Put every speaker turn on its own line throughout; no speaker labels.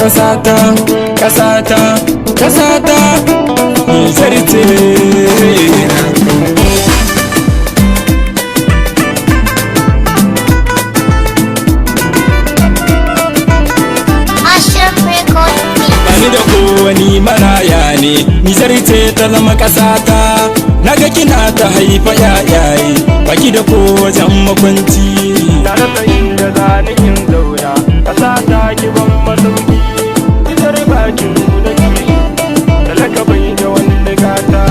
kasata, kasata, kasata, Nijar ce. Bani da kowani maraya ne, Nijar ce ta zama kasata. Naga kina ta haifa yayaye, baki da ko wajen makwanci.
Na rasa inda zani in zauna, kasata ki ban masauki. Nijar bakin da ke, talaka bai da wani gata.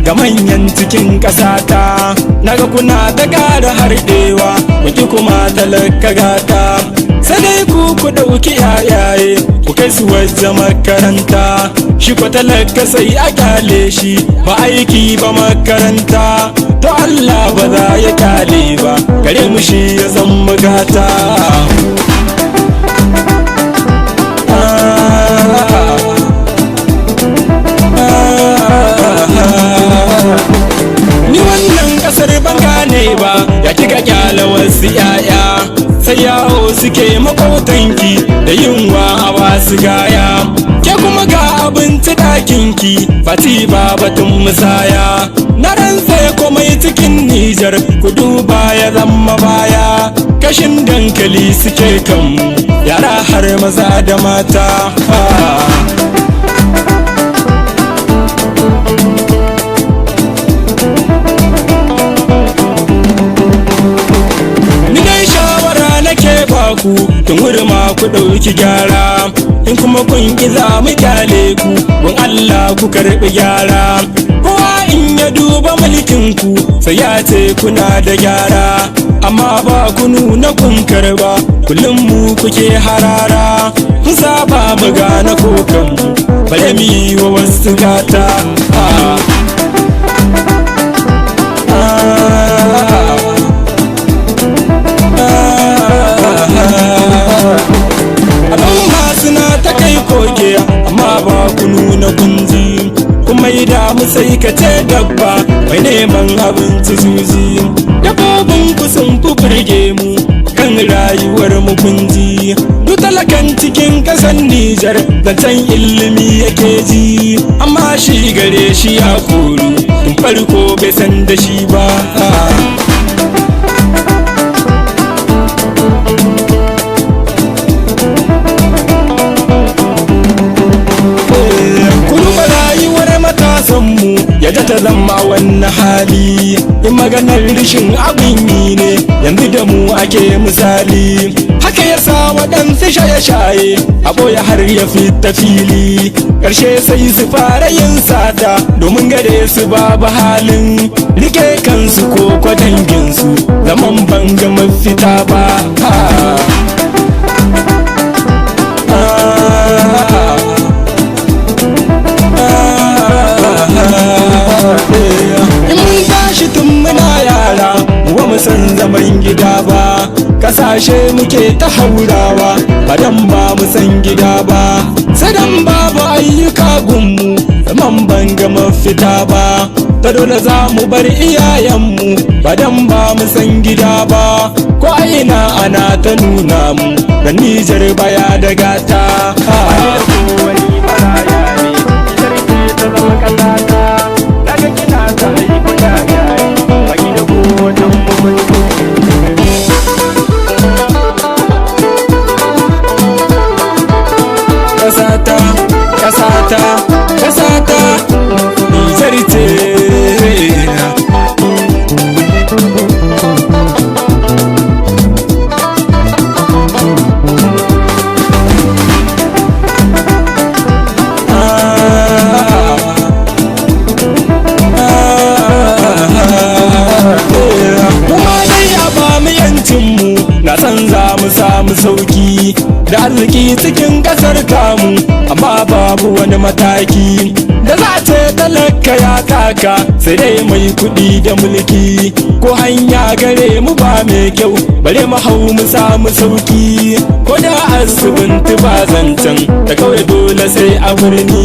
Ga manyan cikin ƙasata naga kuna ta ƙara harɗewa, kuki kuma talaka gata. Sai dai ku ɗauki yayaye ku kai su wajen makaranta, shi ko talaka sai a kyale shi ba aiki ba makaranta. To Allah ba za ya kyale ba, gare mu shi ya zama gata. Ni wannan kasar ban gane ba, ya kika kyala wasu yaya sai yawo suke makotanki da yunwa a wasu gaya. Ke kuma ga abinci dakinki fati ba batun musaya. Na rantsa komai cikin Nijar ku duba ya zama baya. Kashin dankali suke kanmu, yara har maza da mata. Tun wuri ma ku ɗauki gyara, in kuma kun ƙi za mu kyale ku, kun Allah ku karɓi gyara. Kowa in ya duba mulkinku sai ya ce kuna da gyara, amma ba ku nuna kun karba, kullum mu kuke harara. Kun saba mu gane kokanmu, bare mu yi wa wasu gata. Amma ba ku nuna kunji, kuma da mu sai ka ce dabba mai neman abinci zuzi. Dabbobin ku sun fi burge mu kan rayuwar mu kunji. Duk talakan cikin ƙasar Nijar zancen ilimi yake ji, amma shi gare shi ya koru tun farko bai san da shi ba. Yadda ta zama wannan hali, in maganar rishin abin yi ne yanzu da mu ake misali. Haka ya sa waɗansu shaye-shaye a ɓoye har ya fita fili, ƙarshe sai su fara yin sata domin gare su babu halin rike kansu ko kwadanginsu, zaman banga mafita ba. San zaman gida ba, kasashe muke ta haurawa, badan ba mu san gida ba. Sadan babu ayyuka gunmu, zaman banga mafita ba. Ta dole za mu bar iyayenmu, badan ba mu san gida ba. Ko aina ana ta nuna mu, da Nijar baya da gata. Kasata, kasata, kasata, Nijar ce. Samu sauki da arziki cikin kasar tamu, amma babu wani mataki da za ta talaka ya taka, sai dai mai kuɗi da mulki. Ko hanya gare mu ba mai kyau, bare mu hau mu samu sauki. Ko da asibiti ba zancen da kawai dole sai a birni.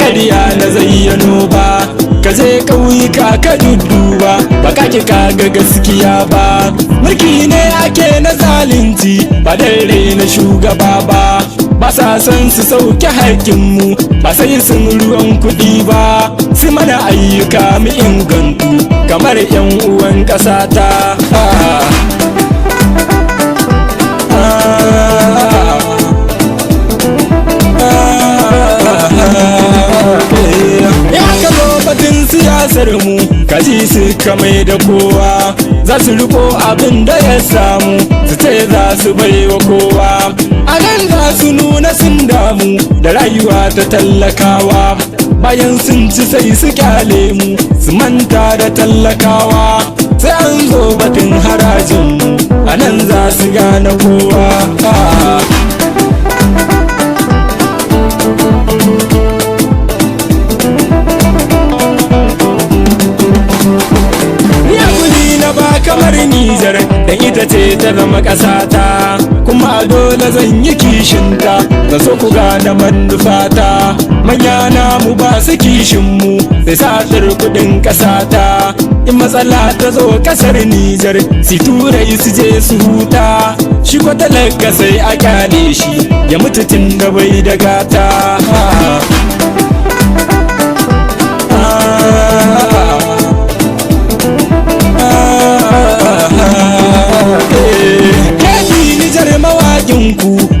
ƙarya na zayyano ba, ka je ƙauyuka ka dudduba ba ka ki kaga gaskiya ba. Mulki ne ake na zalunci ba dare na shugaba ba, ba sa son su sauke haƙƙinmu ba sai sun ruwan kuɗi ba, su mana ayyuka mu ingantu kamar 'yan uwan ƙasata. Siyasar mu kaji su kamai da kowa, za su riko abin da ya samu su ce za su baiwa kowa. A nan za su nuna sun damu da rayuwa ta tallakawa, bayan sun ci sai su kyale mu su manta da tallakawa. Sai an zo batun harajin mu a nan za su gane kowa. Kamar Nijar da ita ce ta zama ƙasata, kuma dole zan yi kishinta da so ku gane manufata. Manya namu ba su kishinmu sai satar kudin ƙasata. In matsala ta zo ƙasar Nijar si turai su je su huta, shi ko talaka sai a kyale shi ya mutu tun da bai da gata.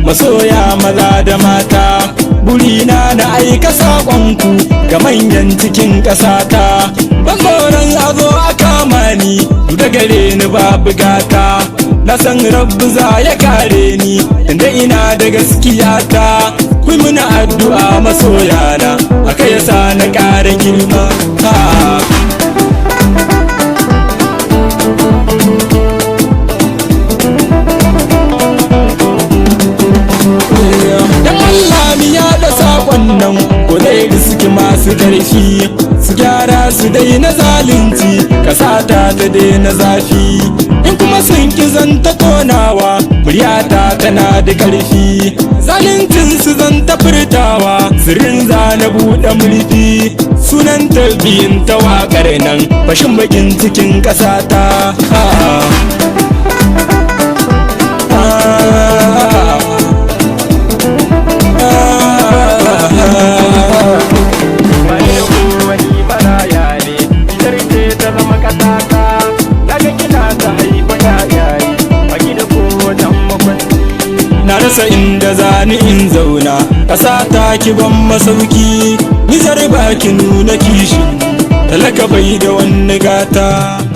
Masoya maza da mata, burina na aika saƙonku ga manyan cikin ƙasata. Ban tsoron a zo a kama ni da gare ni babu gata, na san Rabbu za ya kare ni inda ina da gaskiya ta. Ku muna addu'a masoyana aka yasa na ƙara girma. Wannan ko dai riski masu ƙarfi su gyara su daina zalunci, ƙasata ta daina zafi. In kuma sun ki zanta tonawa muryata tana da ƙarfi, zaluncin su zanta furtawa sirrin zana buɗe mulki. Sunan tarbiyin ta waƙar nan fashin bakin cikin ƙasata. Na rasa inda zani in zauna, ƙasa ta ki ban masauki. Nijar ba ki nuna kishin talaka bai da wani gata.